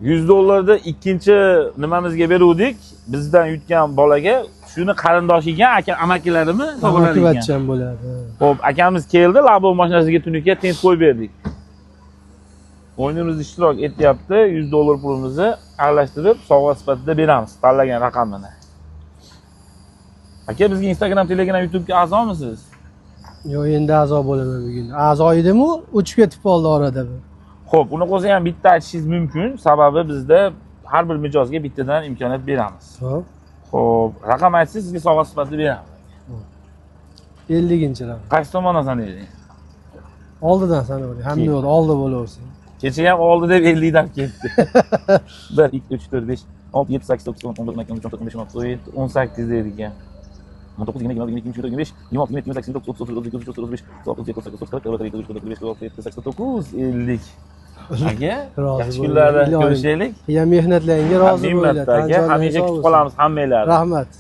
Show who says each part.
Speaker 1: $100 ikkinchi nimamizga beruvdik. Bizdan yutgan bolaga shuni qarindoshi ekan, aka amakilarimi topiladi ekan.
Speaker 2: Amakivachchan bo'ladi.
Speaker 1: Xo'p, akamiz keldi, labo mashinasiga tunuka tens qo'yib berdik. O'yinimizda ishtirok etyapti. $100 pulimizni aralashtirib sovg'a sifatida beramiz tanlagan raqamini. Aka, bizga Instagram, Telegram, YouTube'ga a'zomisiz?
Speaker 2: Yo'q, endi a'zo bo'laman bugun. A'zo edim-u, o'chib ketib qoldi orada bu.
Speaker 1: Xo'p, uni qo'ysa ham bitta aytishingiz mumkin. Sababi bizda har bir mijozga bittadan imkoniyat beramiz.
Speaker 2: Xo'p.
Speaker 1: Xo'p, raqam aytsangiz sizga sovg'a sifatida beramiz.
Speaker 2: 50-chi raqam.
Speaker 1: Qaysi tomondan sanaylik?
Speaker 2: Oldidan sanavering. Hamma yo'q, oldi bo'laversin.
Speaker 1: Kecha ham oldi deb 50 dan ketdi. 1 2 3 4 5 6 7 8 9 10 11 12 13 14 15 16 18 dedik ekan. 19 20 21 22 23 24 25 26 27 28 29 30 31 32 33 34 35 36 37 50. Aka, yaxshi kunlarda ko'rishaylik.
Speaker 2: Ya mehnatlaringga rozi bo'linglar.
Speaker 1: Hamisha kutib qolamiz hammalarni.
Speaker 2: Rahmat.